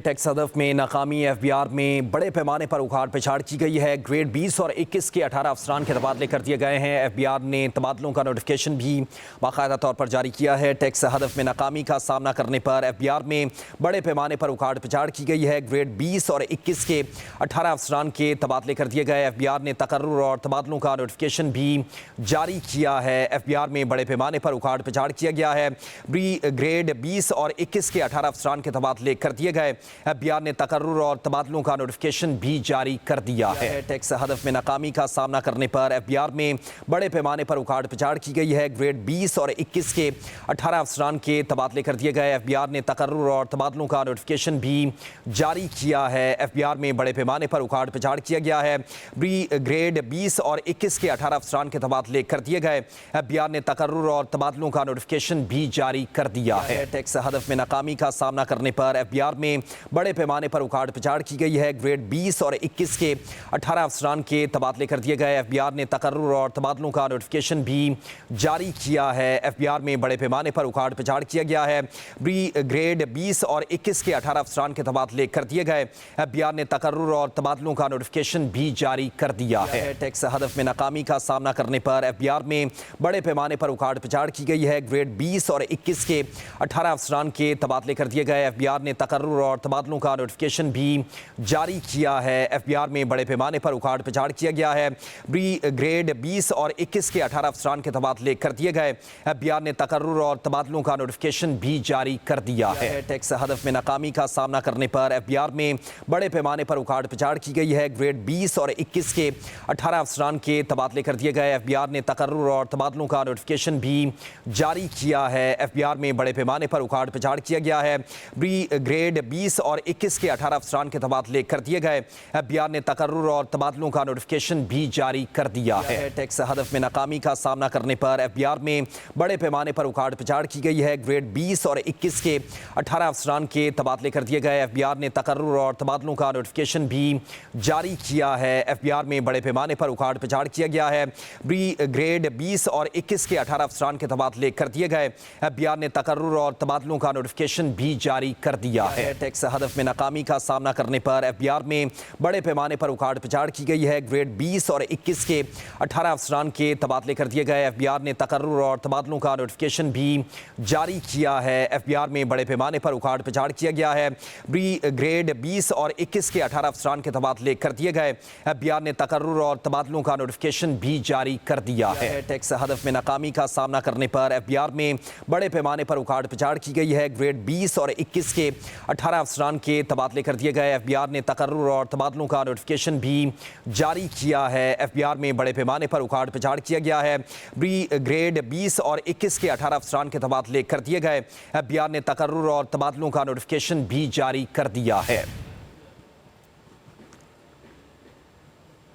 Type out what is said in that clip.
Tax ہدف میں ناکامی ایف بی آر میں بڑے پیمانے پر اکھاڑ پچھاڑ کی گئی ہے۔ گریڈ 20 اور 21 کے 18 افسران کے تبادلے کر دیے گئے ہیں۔ ایف بی آر نے تبادلوں کا نوٹیفیکیشن بھی باقاعدہ طور پر جاری کیا ہے۔ ٹیکس ہدف میں ناکامی کا سامنا کرنے پر ایف بی آر میں بڑے پیمانے پر اکھاڑ پچھاڑ کی گئی ہے۔ گریڈ 20 اور 21 کے 18 افسران کے تبادلے کر دیے گئے۔ ایف بی آر نے تقرر اور تبادلوں کا نوٹیفیکیشن بھی جاری کیا ہے۔ ایف بی آر میں بڑے پیمانے پر اکھاڑ پچھاڑ کیا گیا ہے۔ گریڈ 20 اور 21 کے 18 افسران کے تبادلے کر دیے گئے۔ ایف بی آر نے تقرر اور تبادلوں کا نوٹیفیکیشن بھی جاری کر دیا ہے۔ ٹیکس ہدف میں ناکامی کا سامنا کرنے پر ایف بی آر میں بڑے پیمانے پر اکھاڑ پچھاڑ کی گئی ہے۔ گریڈ 20 اور 21 کے 18 افسران کے تبادلے کر دیے گئے۔ ایف بی آر نے تقرر اور تبادلوں کا نوٹیفیکیشن بھی جاری کیا ہے۔ ایف بی آر میں بڑے پیمانے پر اکھاڑ پچھاڑ کیا گیا ہے۔ گریڈ 20 اور 21 کے 18 افسران کے تبادلے کر دیے گئے۔ ایف بی آر نے تقرر اور تبادلوں کا نوٹیفیکیشن بھی جاری کر دیا ہے۔ ٹیکس ہدف میں ناکامی کا سامنا کرنے پر ایف بی آر میں بڑے پیمانے پر اکھاڑ پچھاڑ کی گئی ہے۔ گریڈ 20 اور 21 کے 18 افسران کے تبادلے کر دیے گئے۔ ایف بی آر نے تقرر اور تبادلوں کا نوٹیفیکیشن بھی جاری کیا ہے۔ ایف بی آر میں بڑے پیمانے پر اکھاڑ پچھاڑ کیا گیا ہے۔ گریڈ 20 اور 21 کے 18 افسران کے تبادلے کر دیے گئے۔ ایف بی آر نے تقرر اور تبادلوں کا نوٹیفیکیشن بھی جاری کر دیا ہے۔ ٹیکس ہدف میں ناکامی کا سامنا کرنے پر ایف بی آر میں بڑے پیمانے پر اکھاڑ پچھاڑ کی گئی ہے۔ گریڈ 20 اور 21 کے 18 افسران کے تبادلے کر دیے گئے۔ ایف بی آر نے تقرر اور تبادلوں کا نوٹیفیکیشن بھی جاری کیا ہے۔ ایف بی آر میں بڑے پیمانے پر اکھاڑ پچھاڑ کیا گیا ہے۔ گریڈ 20 اور 21 کے 18 افسران کے تبادلے کر دیے گئے۔ ایف بی آر نے تقرر اور تبادلوں کا نوٹیفیکیشن بھی جاری کر دیا ہے۔ ٹیکس ہدف میں ناکامی کا سامنا کرنے پر ایف بی آر میں بڑے پیمانے پر اکھاڑ پچھاڑ کی گئی ہے۔ گریڈ 20 اور 21 کے 18 افسران کے تبادلے کر دیے گئے۔ ایف بی آر نے تقرر اور تبادلوں کا نوٹیفیکیشن بھی جاری کیا ہے۔ ایف بی آر میں بڑے پیمانے پر اکھاڑ پچھاڑ کیا گیا ہے۔ گریڈ 20 اور 21 کے 18 افسران کے تبادلے کر دیے گئے۔ ایف بی آر نے تقرر اور تبادلوں کا نوٹیفیکیشن بھی جاری کر دیا ہے۔ ٹیکس ہدف میں ناکامی کا سامنا کرنے پر ایف بی آر میں بڑے پیمانے پر اکھاڑ پچھاڑ کی گئی ہے۔ گریڈ 20 اور 21 کے 18 افسران کے تبادلے کر دیے گئے۔ ایف بی آر نے تقرر اور تبادلوں کا نوٹیفیکیشن بھی جاری کیا ہے۔ ایف بی آر میں بڑے پیمانے پر اکھاڑ پچھاڑ کیا گیا ہے۔ گریڈ 20 اور 21 کے 18 افسران کے تبادلے کر دیے گئے۔ ایف بی آر نے تقرر اور تبادلوں کا نوٹیفیکیشن بھی جاری کر دیا ہے۔ ٹیکس ہدف میں ناکامی کا سامنا کرنے پر ایف بی آر میں بڑے پیمانے پر اکھاڑ پچھاڑ کی گئی ہے۔ گریڈ 20 اور 21 کے 18 افسران کے تبادلے کر دیے گئے۔ ایف بی آر نے تقرر اور تبادلوں کا نوٹیفیکیشن بھی جاری کیا ہے۔ ایف بی آر میں بڑے پیمانے پر اکھاڑ پچھاڑ کیا گیا ہے۔ گریڈ 20 اور 21 کے 18 افسران کے تبادلے کر دیے گئے۔ ایف بی آر نے تقرر اور تبادلوں کا نوٹیفیکیشن بھی جاری کر دیا ہے۔ ٹیکس ہدف میں ناکامی کا سامنا کرنے پر ایف بی آر میں بڑے پیمانے پر اکھاڑ پچھاڑ کی گئی ہے۔ گریڈ 20 اور 21 کے 18 افسران کے تبادلے کر دیے گئے۔ ایف بی آر نے تقرر اور تبادلوں کا نوٹیفیکیشن بھی جاری کیا ہے۔ ایف بی آر میں بڑے پیمانے پر اکھاڑ پچھاڑ کیا گیا ہے۔ گریڈ 20 اور 21 کے 18 افسران کے تبادلے کر دیے گئے۔ ایف بی آر نے تقرر اور تبادلوں کا نوٹیفیکیشن بھی جاری کر دیا ہے۔